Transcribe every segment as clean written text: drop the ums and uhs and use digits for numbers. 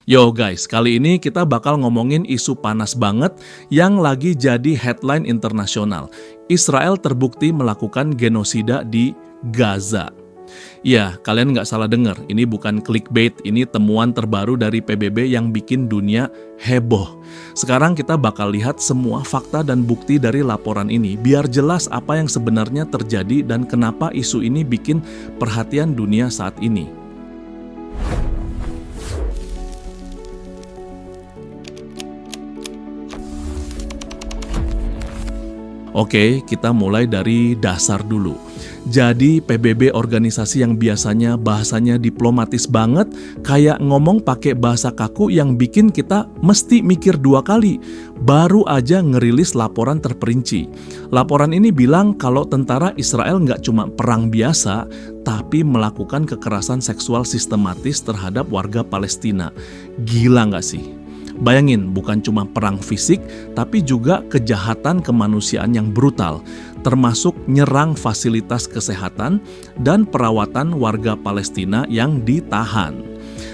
Yo guys, kali ini kita bakal ngomongin isu panas banget yang lagi jadi headline internasional. Israel terbukti melakukan genosida di Gaza. Ya, kalian nggak salah dengar, ini bukan clickbait, ini temuan terbaru dari PBB yang bikin dunia heboh. Sekarang kita bakal lihat semua fakta dan bukti dari laporan ini, biar jelas apa yang sebenarnya terjadi dan kenapa isu ini bikin perhatian dunia saat ini. Oke, kita mulai dari dasar dulu. Jadi PBB organisasi yang biasanya bahasanya diplomatis banget, kayak ngomong pakai bahasa kaku yang bikin kita mesti mikir dua kali, baru aja ngerilis laporan terperinci. Laporan ini bilang kalau tentara Israel nggak cuma perang biasa, tapi melakukan kekerasan seksual sistematis terhadap warga Palestina. Gila nggak sih? Bayangin, bukan cuma perang fisik, tapi juga kejahatan kemanusiaan yang brutal, termasuk nyerang fasilitas kesehatan dan perawatan warga Palestina yang ditahan.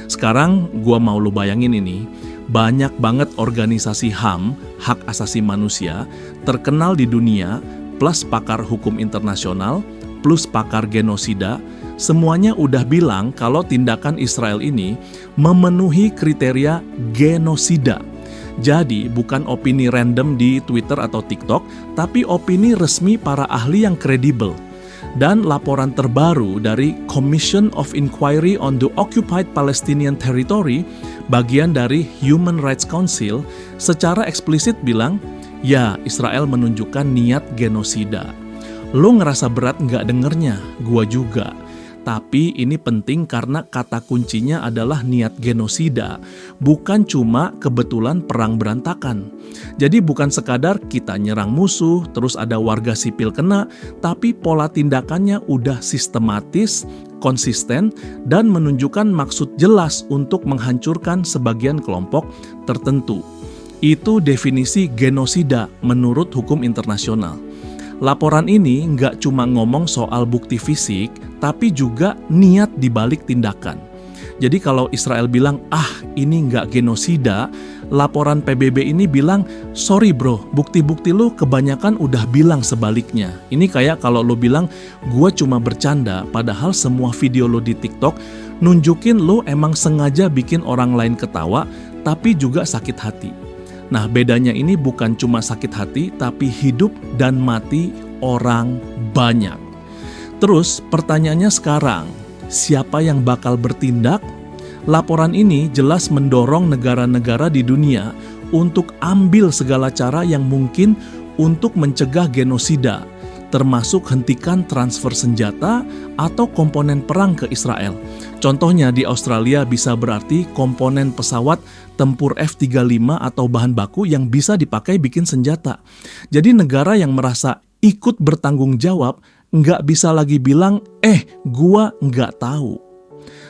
Sekarang gua mau lu bayangin ini, banyak banget organisasi HAM, hak asasi manusia, terkenal di dunia, plus pakar hukum internasional, plus pakar genosida, semuanya udah bilang kalau tindakan Israel ini memenuhi kriteria genosida. Jadi bukan opini random di Twitter atau TikTok, tapi opini resmi para ahli yang kredibel. Dan laporan terbaru dari Commission of Inquiry on the Occupied Palestinian Territory, bagian dari Human Rights Council, secara eksplisit bilang, ya Israel menunjukkan niat genosida. Lo ngerasa berat nggak dengernya? Gua juga. Tapi ini penting karena kata kuncinya adalah niat genosida, bukan cuma kebetulan perang berantakan. Jadi bukan sekadar kita nyerang musuh, terus ada warga sipil kena, tapi pola tindakannya udah sistematis, konsisten, dan menunjukkan maksud jelas untuk menghancurkan sebagian kelompok tertentu. Itu definisi genosida menurut hukum internasional. Laporan ini nggak cuma ngomong soal bukti fisik, tapi juga niat dibalik tindakan. Jadi kalau Israel bilang, ini nggak genosida, laporan PBB ini bilang, sorry bro, bukti-bukti lo kebanyakan udah bilang sebaliknya. Ini kayak kalau lo bilang, gue cuma bercanda, padahal semua video lo di TikTok nunjukin lo emang sengaja bikin orang lain ketawa, tapi juga sakit hati. Nah, bedanya ini bukan cuma sakit hati, tapi hidup dan mati orang banyak. Terus, pertanyaannya sekarang, siapa yang bakal bertindak? Laporan ini jelas mendorong negara-negara di dunia untuk ambil segala cara yang mungkin untuk mencegah genosida, termasuk hentikan transfer senjata atau komponen perang ke Israel. Contohnya di Australia bisa berarti komponen pesawat tempur F-35 atau bahan baku yang bisa dipakai bikin senjata. Jadi negara yang merasa ikut bertanggung jawab nggak bisa lagi bilang, gua nggak tahu.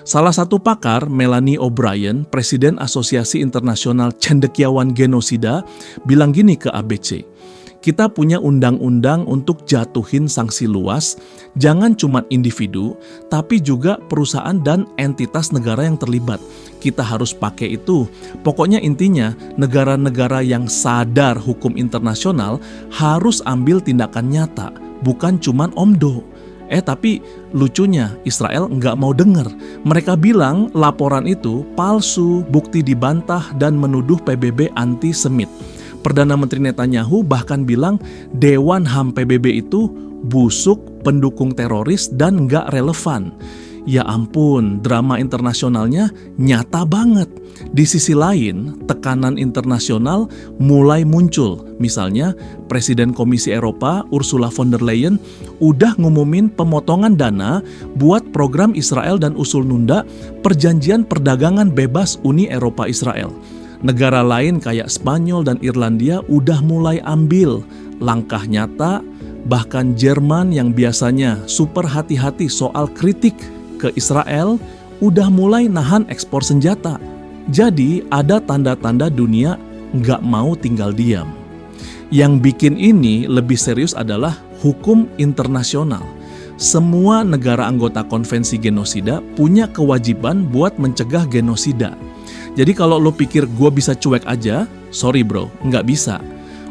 Salah satu pakar, Melanie O'Brien, Presiden Asosiasi Internasional Cendekiawan Genosida, bilang gini ke ABC, kita punya undang-undang untuk jatuhin sanksi luas, jangan cuma individu, tapi juga perusahaan dan entitas negara yang terlibat. Kita harus pakai itu. Pokoknya intinya, negara-negara yang sadar hukum internasional harus ambil tindakan nyata, bukan cuma omdo. Tapi lucunya Israel nggak mau denger. Mereka bilang laporan itu palsu, bukti dibantah, dan menuduh PBB antisemit. Perdana Menteri Netanyahu bahkan bilang Dewan HAM PBB itu busuk, pendukung teroris, dan nggak relevan. Ya ampun, drama internasionalnya nyata banget. Di sisi lain, tekanan internasional mulai muncul. Misalnya, Presiden Komisi Eropa Ursula von der Leyen udah ngumumin pemotongan dana buat program Israel dan usul nunda Perjanjian Perdagangan Bebas Uni Eropa Israel. Negara lain kayak Spanyol dan Irlandia udah mulai ambil langkah nyata, bahkan Jerman yang biasanya super hati-hati soal kritik ke Israel udah mulai nahan ekspor senjata. Jadi ada tanda-tanda dunia nggak mau tinggal diam. Yang bikin ini lebih serius adalah hukum internasional. Semua negara anggota konvensi genosida punya kewajiban buat mencegah genosida. Jadi kalau lo pikir gue bisa cuek aja, sorry bro, nggak bisa.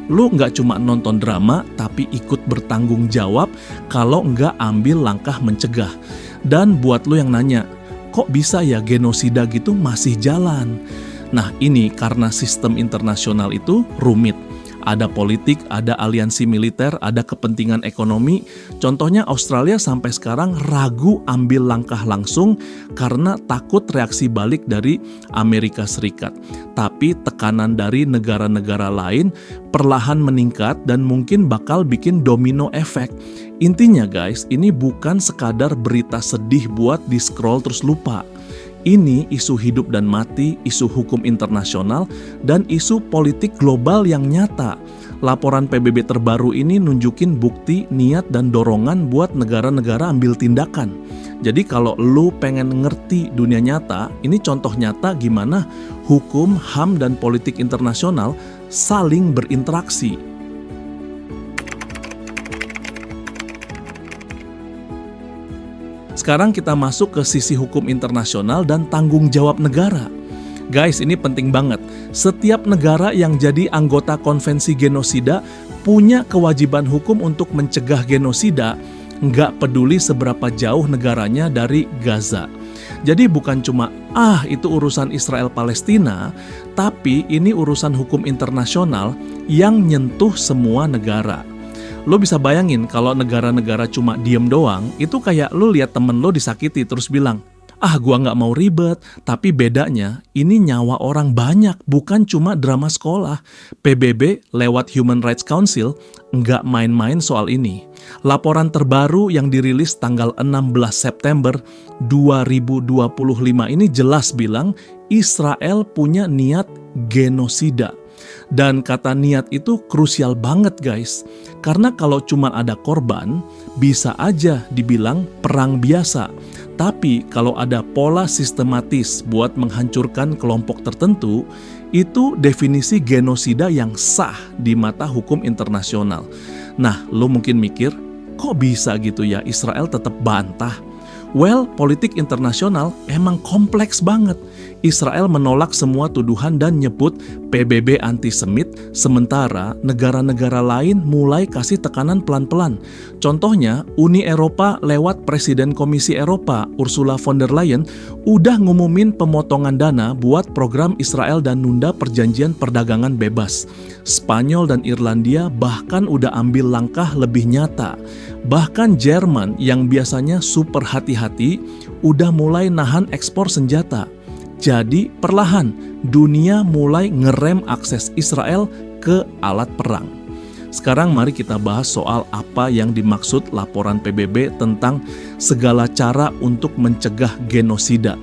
Lo nggak cuma nonton drama, tapi ikut bertanggung jawab kalau nggak ambil langkah mencegah. Dan buat lo yang nanya, kok bisa ya genosida gitu masih jalan? Nah ini karena sistem internasional itu rumit. Ada politik, ada aliansi militer, ada kepentingan ekonomi. Contohnya Australia sampai sekarang ragu ambil langkah langsung karena takut reaksi balik dari Amerika Serikat. Tapi tekanan dari negara-negara lain perlahan meningkat dan mungkin bakal bikin domino efek. Intinya guys, ini bukan sekadar berita sedih buat di-scroll terus lupa. Ini isu hidup dan mati, isu hukum internasional, dan isu politik global yang nyata. Laporan PBB terbaru ini nunjukin bukti, niat, dan dorongan buat negara-negara ambil tindakan. Jadi kalau lu pengen ngerti dunia nyata, ini contoh nyata gimana hukum, HAM, dan politik internasional saling berinteraksi. Sekarang kita masuk ke sisi hukum internasional dan tanggung jawab negara. Guys, ini penting banget. Setiap negara yang jadi anggota konvensi genosida punya kewajiban hukum untuk mencegah genosida, nggak peduli seberapa jauh negaranya dari Gaza. Jadi bukan cuma, itu urusan Israel-Palestina, tapi ini urusan hukum internasional yang nyentuh semua negara. Lo bisa bayangin kalau negara-negara cuma diem doang, itu kayak lo lihat temen lo disakiti terus bilang, gua nggak mau ribet. Tapi bedanya, ini nyawa orang banyak, bukan cuma drama sekolah. PBB lewat Human Rights Council nggak main-main soal ini. Laporan terbaru yang dirilis tanggal 16 September 2025 ini jelas bilang Israel punya niat genosida. Dan kata niat itu krusial banget guys. Karena kalau cuma ada korban, bisa aja dibilang perang biasa. Tapi kalau ada pola sistematis buat menghancurkan kelompok tertentu, itu definisi genosida yang sah di mata hukum internasional. Nah, lo mungkin mikir, kok bisa gitu ya Israel tetap bantah? Well, politik internasional emang kompleks banget. Israel menolak semua tuduhan dan nyebut PBB antisemit, sementara negara-negara lain mulai kasih tekanan pelan-pelan. Contohnya, Uni Eropa lewat Presiden Komisi Eropa, Ursula von der Leyen, udah ngumumin pemotongan dana buat program Israel dan nunda perjanjian perdagangan bebas. Spanyol dan Irlandia bahkan udah ambil langkah lebih nyata. Bahkan Jerman yang biasanya super hati-hati, udah mulai nahan ekspor senjata. Jadi perlahan dunia mulai ngerem akses Israel ke alat perang. Sekarang mari kita bahas soal apa yang dimaksud laporan PBB tentang segala cara untuk mencegah genosida.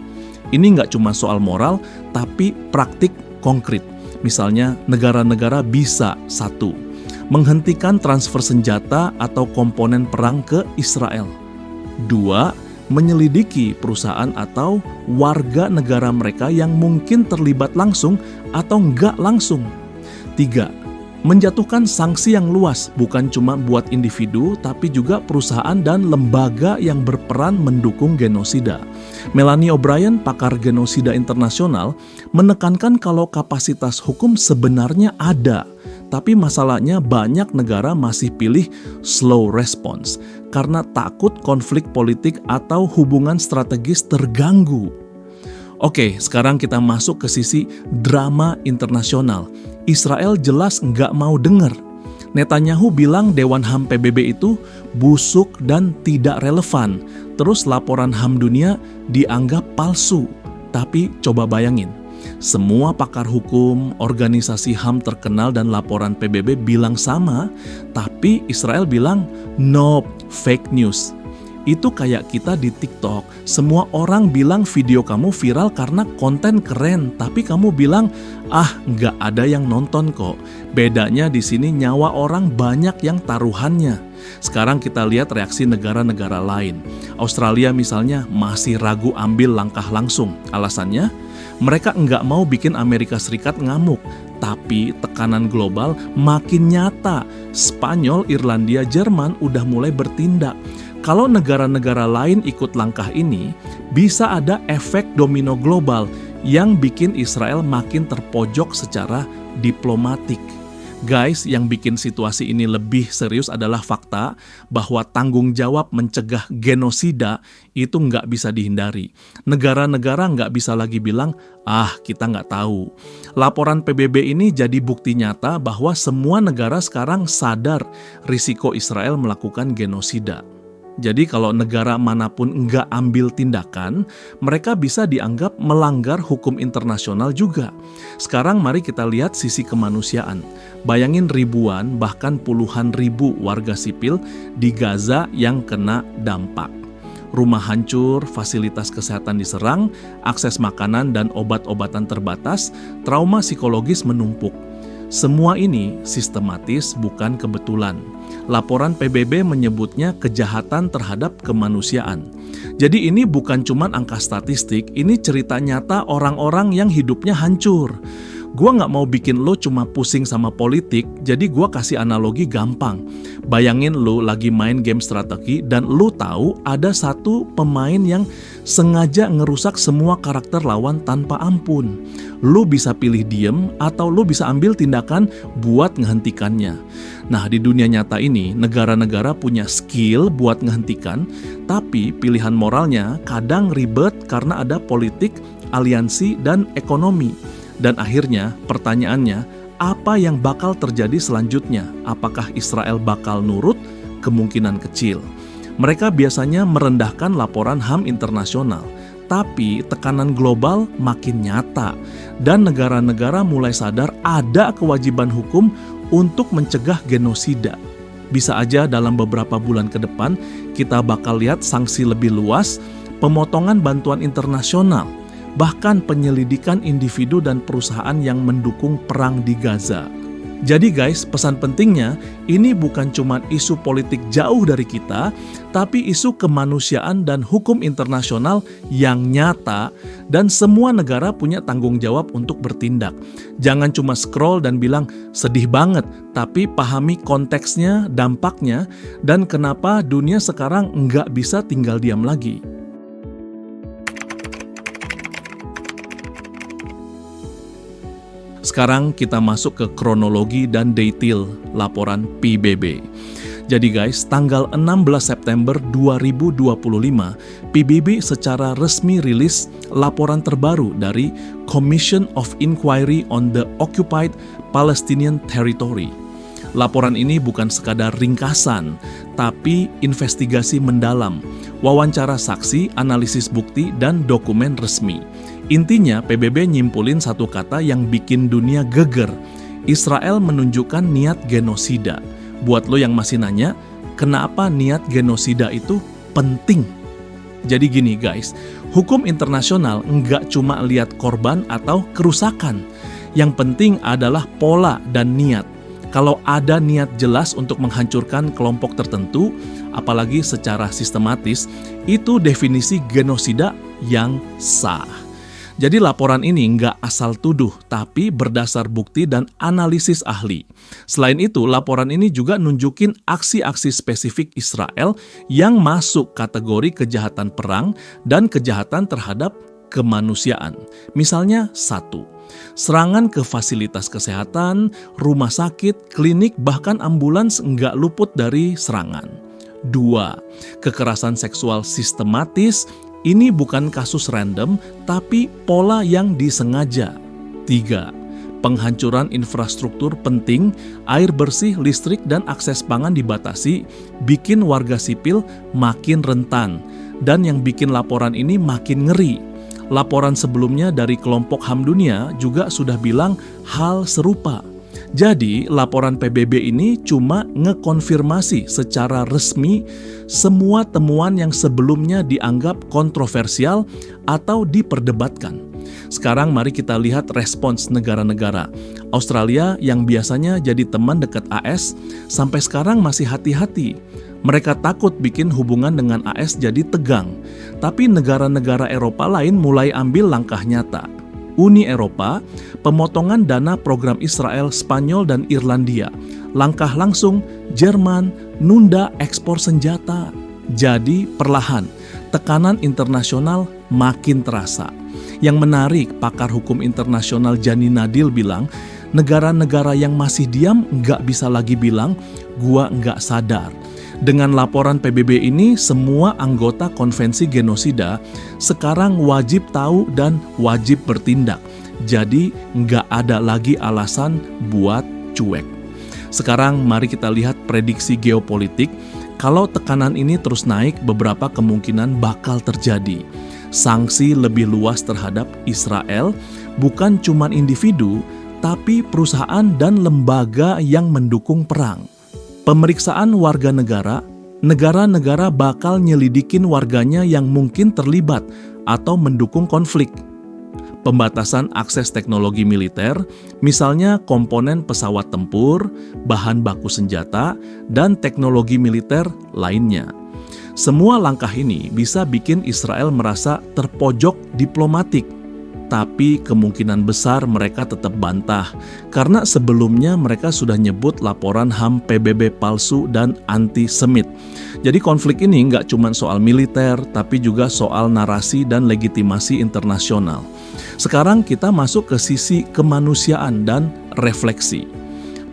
Ini nggak cuma soal moral, tapi praktik konkret. Misalnya negara-negara bisa 1. Menghentikan transfer senjata atau komponen perang ke Israel. 2. Menyelidiki perusahaan atau warga negara mereka yang mungkin terlibat langsung atau enggak langsung. 3. Menjatuhkan sanksi yang luas, bukan cuma buat individu, tapi juga perusahaan dan lembaga yang berperan mendukung genosida. Melanie O'Brien, pakar genosida internasional, menekankan kalau kapasitas hukum sebenarnya ada, tapi masalahnya banyak negara masih pilih slow response karena takut konflik politik atau hubungan strategis terganggu. Oke, sekarang kita masuk ke sisi drama internasional. Israel jelas nggak mau dengar. Netanyahu bilang Dewan HAM PBB itu busuk dan tidak relevan. Terus laporan HAM dunia dianggap palsu. Tapi coba bayangin, semua pakar hukum, organisasi HAM terkenal dan laporan PBB bilang sama, tapi Israel bilang, nope, fake news. Itu kayak kita di TikTok, semua orang bilang video kamu viral karena konten keren, tapi kamu bilang, nggak ada yang nonton kok. Bedanya di sini nyawa orang banyak yang taruhannya. Sekarang kita lihat reaksi negara-negara lain. Australia misalnya masih ragu ambil langkah langsung. Alasannya, mereka nggak mau bikin Amerika Serikat ngamuk. Tapi tekanan global makin nyata. Spanyol, Irlandia, Jerman udah mulai bertindak. Kalau negara-negara lain ikut langkah ini, bisa ada efek domino global. yang bikin Israel makin terpojok secara diplomatik. Guys, yang bikin situasi ini lebih serius adalah fakta bahwa tanggung jawab mencegah genosida itu nggak bisa dihindari. Negara-negara nggak bisa lagi bilang, kita nggak tahu. Laporan PBB ini jadi bukti nyata bahwa semua negara sekarang sadar risiko Israel melakukan genosida. Jadi kalau negara manapun nggak ambil tindakan, mereka bisa dianggap melanggar hukum internasional juga. Sekarang mari kita lihat sisi kemanusiaan. Bayangin ribuan, bahkan puluhan ribu warga sipil di Gaza yang kena dampak. Rumah hancur, fasilitas kesehatan diserang, akses makanan dan obat-obatan terbatas, trauma psikologis menumpuk. Semua ini sistematis, bukan kebetulan. Laporan PBB menyebutnya kejahatan terhadap kemanusiaan. Jadi ini bukan cuma angka statistik, ini cerita nyata orang-orang yang hidupnya hancur. Gua nggak mau bikin lo cuma pusing sama politik, jadi gua kasih analogi gampang. Bayangin lo lagi main game strategi dan lo tahu ada satu pemain yang sengaja ngerusak semua karakter lawan tanpa ampun. Lo bisa pilih diem atau lo bisa ambil tindakan buat ngehentikannya. Nah, di dunia nyata ini, negara-negara punya skill buat ngehentikan, tapi pilihan moralnya kadang ribet karena ada politik, aliansi, dan ekonomi. Dan akhirnya pertanyaannya, apa yang bakal terjadi selanjutnya? Apakah Israel bakal nurut? Kemungkinan kecil. Mereka biasanya merendahkan laporan HAM internasional, tapi tekanan global makin nyata dan negara-negara mulai sadar ada kewajiban hukum untuk mencegah genosida. Bisa aja dalam beberapa bulan ke depan kita bakal lihat sanksi lebih luas, pemotongan bantuan internasional, bahkan penyelidikan individu dan perusahaan yang mendukung perang di Gaza. Jadi guys, pesan pentingnya, ini bukan cuma isu politik jauh dari kita, tapi isu kemanusiaan dan hukum internasional yang nyata, dan semua negara punya tanggung jawab untuk bertindak. Jangan cuma scroll dan bilang, sedih banget, tapi pahami konteksnya, dampaknya, dan kenapa dunia sekarang nggak bisa tinggal diam lagi. Sekarang kita masuk ke kronologi dan detail laporan PBB. Jadi guys, tanggal 16 September 2025, PBB secara resmi rilis laporan terbaru dari Commission of Inquiry on the Occupied Palestinian Territory. Laporan ini bukan sekadar ringkasan, tapi investigasi mendalam, wawancara saksi, analisis bukti, dan dokumen resmi. Intinya, PBB nyimpulin satu kata yang bikin dunia geger. Israel menunjukkan niat genosida. Buat lo yang masih nanya, kenapa niat genosida itu penting? Jadi gini guys, hukum internasional nggak cuma lihat korban atau kerusakan. Yang penting adalah pola dan niat. Kalau ada niat jelas untuk menghancurkan kelompok tertentu, apalagi secara sistematis, itu definisi genosida yang sah. Jadi laporan ini nggak asal tuduh, tapi berdasar bukti dan analisis ahli. Selain itu, laporan ini juga nunjukin aksi-aksi spesifik Israel yang masuk kategori kejahatan perang dan kejahatan terhadap kemanusiaan. Misalnya 1. Serangan ke fasilitas kesehatan, rumah sakit, klinik, bahkan ambulans nggak luput dari serangan. 2. Kekerasan seksual sistematis. Ini bukan kasus random, tapi pola yang disengaja. 3. Penghancuran infrastruktur penting, air bersih, listrik, dan akses pangan dibatasi, bikin warga sipil makin rentan. Dan yang bikin laporan ini makin ngeri. Laporan sebelumnya dari kelompok HAM dunia juga sudah bilang hal serupa. Jadi, laporan PBB ini cuma ngekonfirmasi secara resmi semua temuan yang sebelumnya dianggap kontroversial atau diperdebatkan. Sekarang mari kita lihat respons negara-negara. Australia yang biasanya jadi teman dekat AS, sampai sekarang masih hati-hati. Mereka takut bikin hubungan dengan AS jadi tegang. Tapi negara-negara Eropa lain mulai ambil langkah nyata. Uni Eropa, pemotongan dana program Israel, Spanyol, dan Irlandia. Langkah langsung, Jerman, nunda ekspor senjata. Jadi perlahan, tekanan internasional makin terasa. Yang menarik, pakar hukum internasional Jani Nadil bilang, negara-negara yang masih diam nggak bisa lagi bilang, gua nggak sadar. Dengan laporan PBB ini, semua anggota konvensi genosida sekarang wajib tahu dan wajib bertindak. Jadi nggak ada lagi alasan buat cuek. Sekarang mari kita lihat prediksi geopolitik. Kalau tekanan ini terus naik, beberapa kemungkinan bakal terjadi. Sanksi lebih luas terhadap Israel, bukan cuma individu, tapi perusahaan dan lembaga yang mendukung perang. Pemeriksaan warga negara, negara-negara bakal nyelidikin warganya yang mungkin terlibat atau mendukung konflik. Pembatasan akses teknologi militer, misalnya komponen pesawat tempur, bahan baku senjata, dan teknologi militer lainnya. Semua langkah ini bisa bikin Israel merasa terpojok diplomatik, tapi kemungkinan besar mereka tetap bantah, karena sebelumnya mereka sudah nyebut laporan HAM PBB palsu dan antisemit. Jadi konflik ini nggak cuma soal militer, tapi juga soal narasi dan legitimasi internasional. Sekarang kita masuk ke sisi kemanusiaan dan refleksi.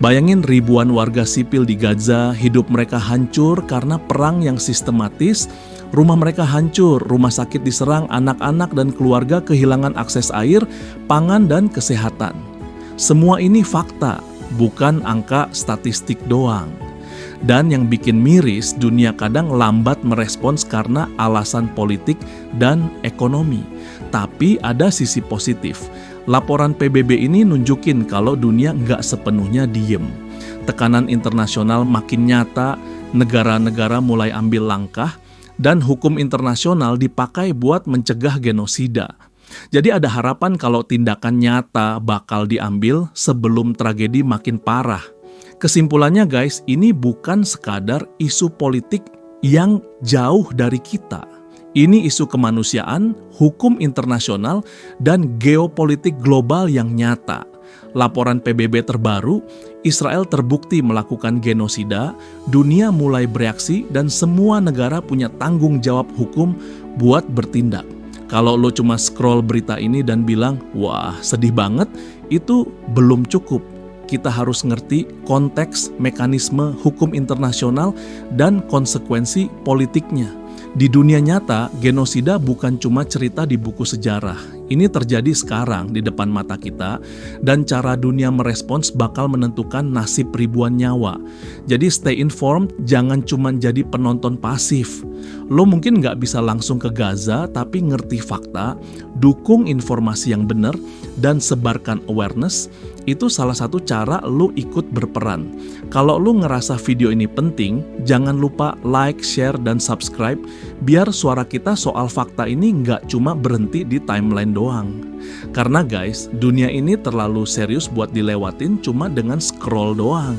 Bayangin ribuan warga sipil di Gaza, hidup mereka hancur karena perang yang sistematis, rumah mereka hancur, rumah sakit diserang, anak-anak dan keluarga kehilangan akses air, pangan, dan kesehatan. Semua ini fakta, bukan angka statistik doang. Dan yang bikin miris, dunia kadang lambat merespons karena alasan politik dan ekonomi. Tapi ada sisi positif. Laporan PBB ini nunjukin kalau dunia nggak sepenuhnya diem. Tekanan internasional makin nyata, negara-negara mulai ambil langkah, dan hukum internasional dipakai buat mencegah genosida. Jadi ada harapan kalau tindakan nyata bakal diambil sebelum tragedi makin parah. Kesimpulannya guys, ini bukan sekadar isu politik yang jauh dari kita. Ini isu kemanusiaan, hukum internasional, dan geopolitik global yang nyata. Laporan PBB terbaru, Israel terbukti melakukan genosida, dunia mulai bereaksi, dan semua negara punya tanggung jawab hukum buat bertindak. Kalau lo cuma scroll berita ini dan bilang, wah sedih banget, itu belum cukup. Kita harus ngerti konteks, mekanisme hukum internasional, dan konsekuensi politiknya. Di dunia nyata, genosida bukan cuma cerita di buku sejarah. Ini terjadi sekarang di depan mata kita, dan cara dunia merespons bakal menentukan nasib ribuan nyawa. Jadi stay informed, jangan cuma jadi penonton pasif. Lo mungkin nggak bisa langsung ke Gaza, tapi ngerti fakta, dukung informasi yang benar, dan sebarkan awareness. Itu salah satu cara lo ikut berperan. Kalau lo ngerasa video ini penting, jangan lupa like, share, dan subscribe, biar suara kita soal fakta ini nggak cuma berhenti di timeline doang. Karena guys, dunia ini terlalu serius buat dilewatin cuma dengan scroll doang.